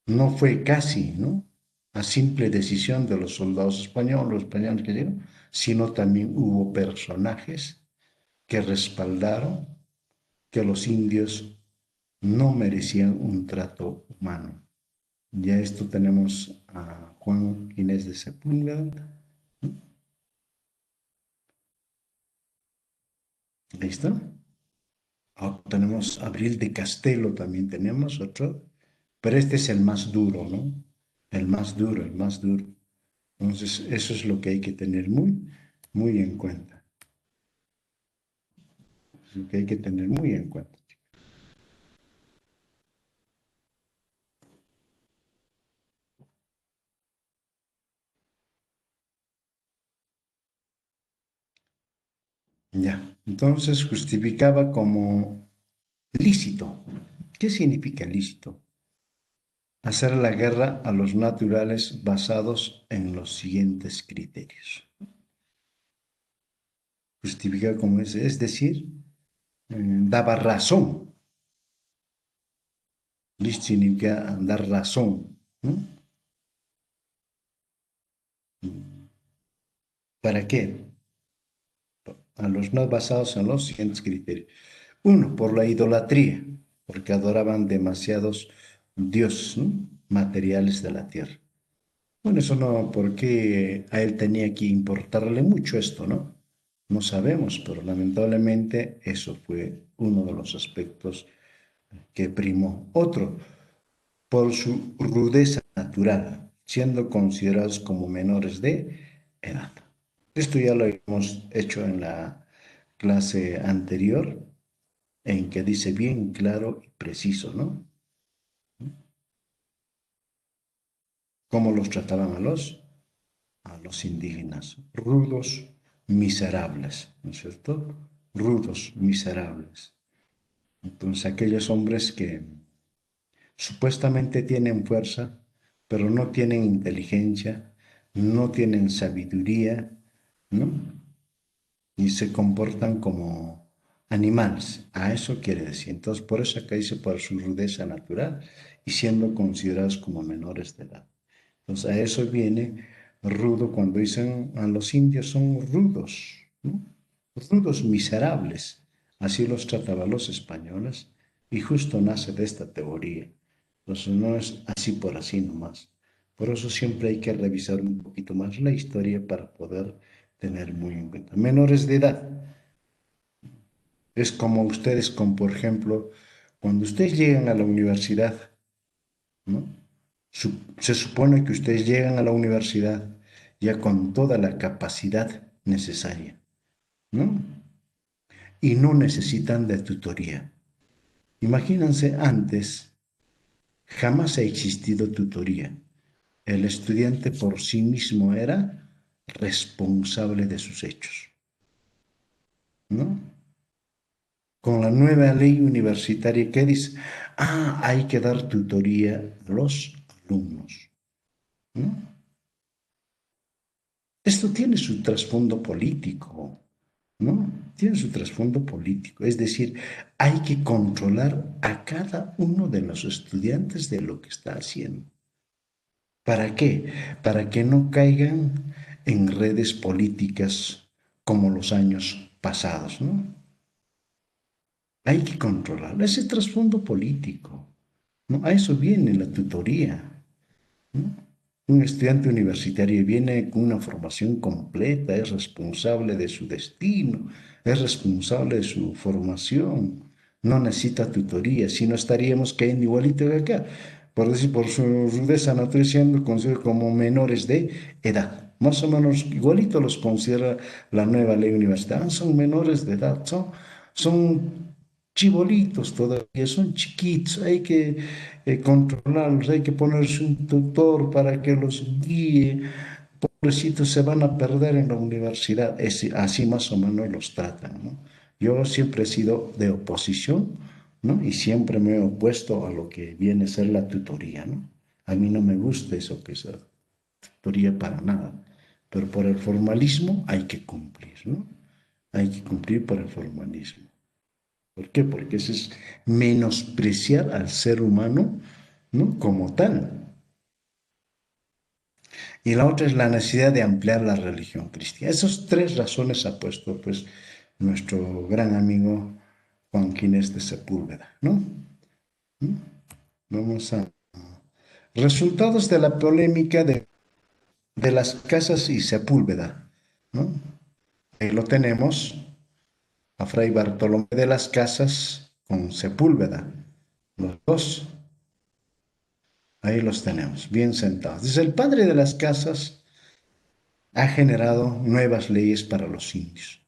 no fue casi, ¿no? A simple decisión de los españoles que llegaron, sino también hubo personajes que respaldaron que los indios no merecían un trato humano. Ya esto tenemos a Juan Inés de Sepúlveda. ¿Listo? Tenemos Abril de Castelo, también tenemos otro, pero este es el más duro, ¿no? El más duro, el más duro. Entonces, eso es lo que hay que tener muy en cuenta. Es lo que hay que tener muy en cuenta. Ya, entonces justificaba como lícito. ¿Qué significa lícito? Hacer la guerra a los naturales basados en los siguientes criterios. Justifica como es decir, daba razón. Listo significa dar razón, ¿no? ¿Para qué? A los no basados en los siguientes criterios. Uno, por la idolatría, porque adoraban demasiados dioses, ¿no? Materiales de la tierra. Bueno, eso no, porque a él tenía que importarle mucho esto, ¿no? No sabemos, pero lamentablemente eso fue uno de los aspectos que primó. Otro, por su rudeza natural, siendo considerados como menores de edad. Esto ya lo hemos hecho en la clase anterior, en que dice bien claro y preciso, ¿no? Cómo los trataban a los indígenas, rudos, miserables, ¿no es cierto? Rudos, miserables. Entonces, aquellos hombres que supuestamente tienen fuerza, pero no tienen inteligencia, no tienen sabiduría, ¿no? Y se comportan como animales. A eso quiere decir. Entonces, por eso acá dice por su rudeza natural y siendo considerados como menores de edad. Entonces, a eso viene rudo cuando dicen a los indios son rudos, ¿no? Rudos miserables. Así los trataban los españoles y justo nace de esta teoría. Entonces, no es así por así nomás. Por eso siempre hay que revisar un poquito más la historia para poder tener muy en cuenta. Menores de edad. Es como ustedes, como por ejemplo, cuando ustedes llegan a la universidad, ¿no? Se supone que ustedes llegan a la universidad ya con toda la capacidad necesaria, ¿no? Y no necesitan de tutoría. Imagínense antes, jamás ha existido tutoría. El estudiante por sí mismo era responsable de sus hechos, ¿no? con la nueva ley universitaria que dice, hay que dar tutoría a los alumnos, ¿no? Esto tiene su trasfondo político, ¿no? Tiene su trasfondo político. Es decir, hay que controlar a cada uno de los estudiantes de lo que está haciendo. ¿Para qué? Para que no caigan en redes políticas como los años pasados, ¿no? Hay que controlar ese trasfondo político, ¿no? A eso viene la tutoría, ¿no? Un estudiante universitario viene con una formación completa, es responsable de su destino, es responsable de su formación, no necesita tutoría, si no estaríamos cayendo igualito que acá. Por decir, por su rudeza, no estoy siendo considerados como menores de edad. Más o menos igualito los considera la nueva ley universitaria. Son menores de edad, son chibolitos todavía, son chiquitos, hay que controlarlos, hay que ponerse un tutor para que los guíe. Pobrecitos se van a perder en la universidad. Así más o menos los tratan, ¿no? Yo siempre he sido de oposición, ¿no? Y siempre me he opuesto a lo que viene a ser la tutoría, ¿no? A mí no me gusta eso que es la tutoría para nada, pero por el formalismo hay que cumplir, ¿no? Hay que cumplir por el formalismo. ¿Por qué? Porque eso es menospreciar al ser humano, ¿no? Como tal. Y la otra es la necesidad de ampliar la religión cristiana. Esas tres razones ha puesto pues nuestro gran amigo Juan Ginés de Sepúlveda, ¿no? Vamos a resultados de la polémica de las casas y Sepúlveda, ¿no? Ahí lo tenemos a Fray Bartolomé de las Casas con Sepúlveda, los dos. Ahí los tenemos, bien sentados. Dice, el padre de las casas ha generado nuevas leyes para los indios.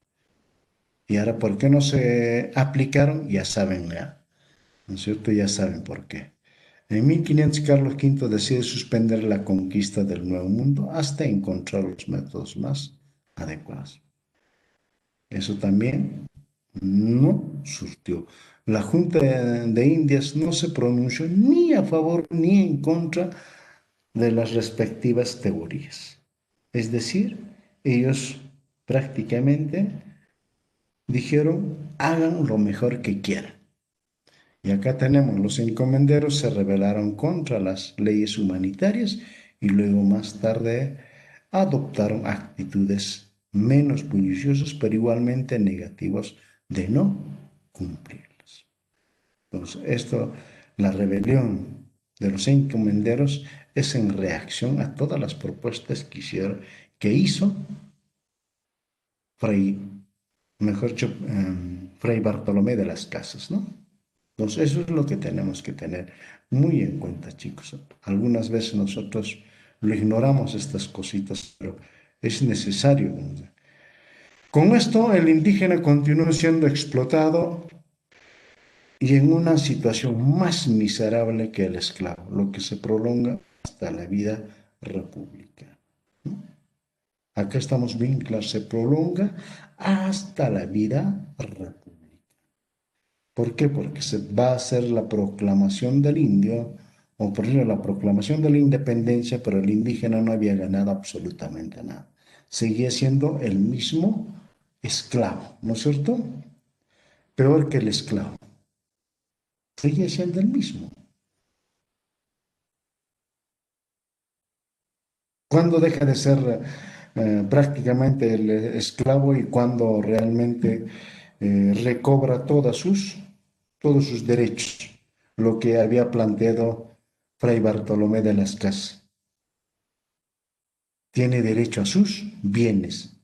Y ahora, ¿por qué no se aplicaron? Ya saben, ¿ya? ¿No es cierto? Ya saben por qué. En 1500, Carlos V decide suspender la conquista del Nuevo Mundo hasta encontrar los métodos más adecuados. Eso también no surtió. La Junta de Indias no se pronunció ni a favor ni en contra de las respectivas teorías. Es decir, ellos prácticamente dijeron, hagan lo mejor que quieran. Y acá tenemos, los encomenderos se rebelaron contra las leyes humanitarias y luego más tarde adoptaron actitudes menos bulliciosas, pero igualmente negativas de no cumplirlas. Entonces, la rebelión de los encomenderos es en reacción a todas las propuestas que hizo Fray, mejor dicho, Fray Bartolomé de las Casas, ¿no? Entonces, eso es lo que tenemos que tener muy en cuenta, chicos. Algunas veces nosotros lo ignoramos estas cositas, pero es necesario. Con esto, el indígena continúa siendo explotado y en una situación más miserable que el esclavo, lo que se prolonga hasta la vida república. Acá estamos bien claros, se prolonga hasta la vida república. ¿Por qué? Porque se va a hacer la proclamación del indio, o por ejemplo, la proclamación de la independencia, pero el indígena no había ganado absolutamente nada. Seguía siendo el mismo esclavo, ¿no es cierto? Peor que el esclavo. Seguía siendo el mismo. ¿Cuándo deja de ser prácticamente el esclavo y cuándo realmente recobra todos sus derechos? Lo que había planteado Fray Bartolomé de las Casas. Tiene derecho a sus bienes.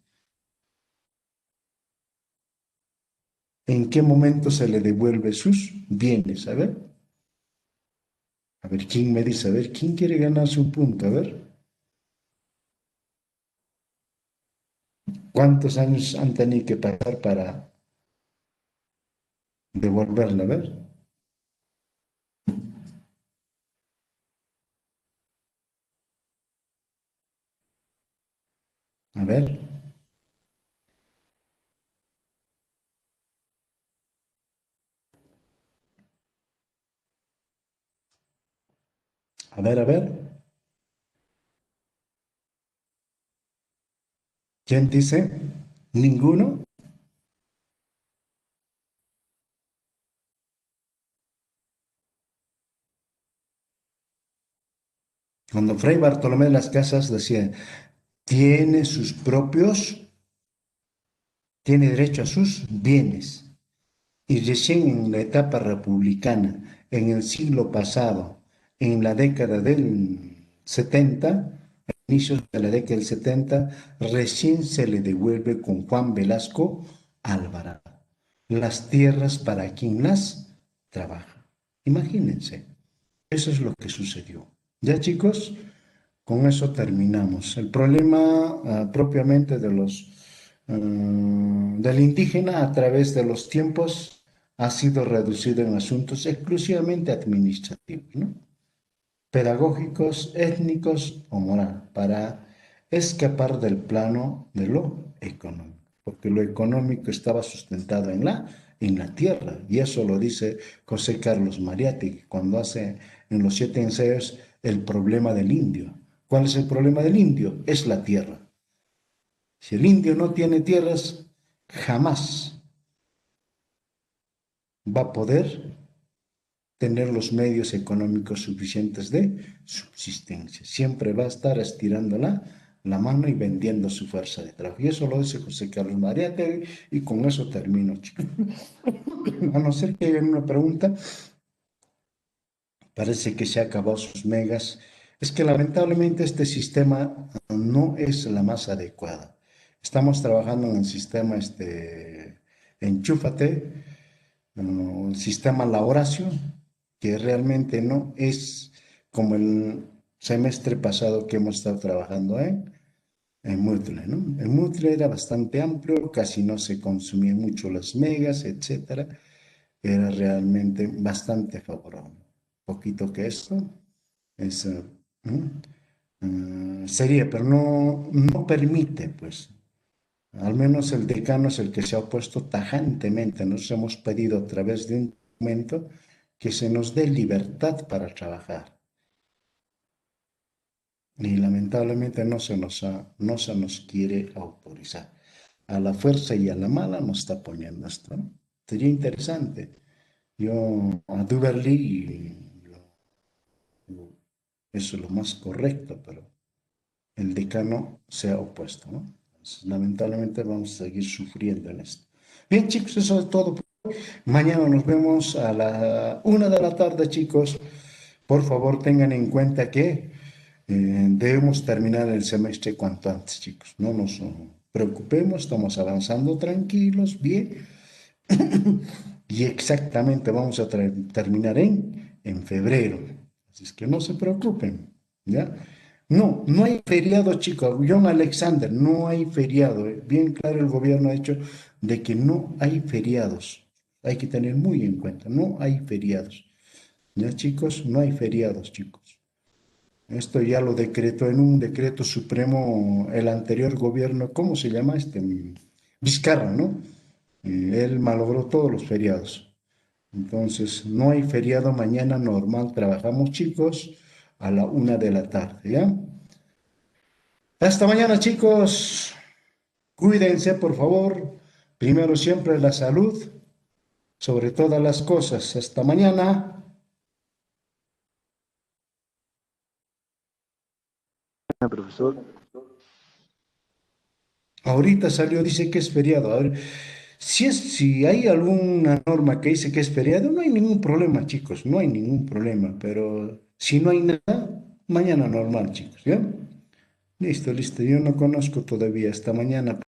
¿En qué momento se le devuelve sus bienes? A ver, ¿quién me dice? A ver, ¿quién quiere ganarse un punto? A ver, ¿cuántos años han tenido que pasar para devolverla? A ver, A ver, a ver. ¿Quién dice? ¿Ninguno? Cuando Fray Bartolomé de las Casas decía, tiene sus propios, tiene derecho a sus bienes. Y recién en la etapa republicana, en el siglo pasado, en la década del 70, inicios de la década del 70, recién se le devuelve con Juan Velasco Alvarado las tierras para quien las trabaja. Imagínense, eso es lo que sucedió. Ya chicos, con eso terminamos. El problema propiamente de del indígena a través de los tiempos ha sido reducido en asuntos exclusivamente administrativos, ¿no? Pedagógicos, étnicos o moral, para escapar del plano de lo económico, porque lo económico estaba sustentado en la tierra, y eso lo dice José Carlos Mariátegui cuando hace en los siete ensayos el problema del indio. ¿Cuál es el problema del indio? Es la tierra. Si el indio no tiene tierras, jamás va a poder tener los medios económicos suficientes de subsistencia. Siempre va a estar estirando la mano y vendiendo su fuerza de trabajo. Y eso lo dice José Carlos Mariátegui, y con eso termino, chicos. A no ser que haya una pregunta, parece que se ha acabado sus megas. Es que lamentablemente este sistema no es la más adecuada. Estamos trabajando en el sistema enchúfate, el sistema La Horacio, que realmente no es como el semestre pasado que hemos estado trabajando en Moodle, ¿no? El Moodle era bastante amplio, casi no se consumían mucho las megas, etcétera. Era realmente bastante favorable. Poquito que esto es, sería, pero no permite, pues. Al menos el decano es el que se ha opuesto tajantemente. Nos hemos pedido a través de un documento que se nos dé libertad para trabajar. Y lamentablemente no se nos quiere autorizar. A la fuerza y a la mala nos está poniendo esto, ¿no? Sería interesante. Yo a Duberly eso es lo más correcto, pero el decano se ha opuesto, ¿no? Entonces, lamentablemente vamos a seguir sufriendo en esto. Bien, chicos, eso es todo. Mañana nos vemos a la 1 de la tarde, chicos. Por favor, tengan en cuenta que debemos terminar el semestre cuanto antes, chicos. No nos preocupemos, estamos avanzando tranquilos, bien. Y exactamente vamos a terminar en febrero. Así es que no se preocupen, ¿ya? No, no hay feriado, chicos. John Alexander, no hay feriado. Bien claro, el gobierno ha dicho de que no hay feriados. Hay que tener muy en cuenta, no hay feriados. ¿Ya, chicos? No hay feriados, chicos. Esto ya lo decretó en un decreto supremo el anterior gobierno, ¿cómo se llama este? Vizcarra, ¿no? Él malogró todos los feriados. Entonces, no hay feriado mañana normal. Trabajamos, chicos, a la 1 de la tarde, ¿ya? Hasta mañana, chicos. Cuídense, por favor. Primero siempre la salud, sobre todas las cosas. Hasta mañana. Profesor. Ahorita salió, dice que es feriado. A ver, si hay alguna norma que dice que es feriado, no hay ningún problema, chicos. No hay ningún problema. Pero si no hay nada, mañana normal, chicos, ¿ya? Listo, listo. Yo no conozco todavía. Hasta mañana.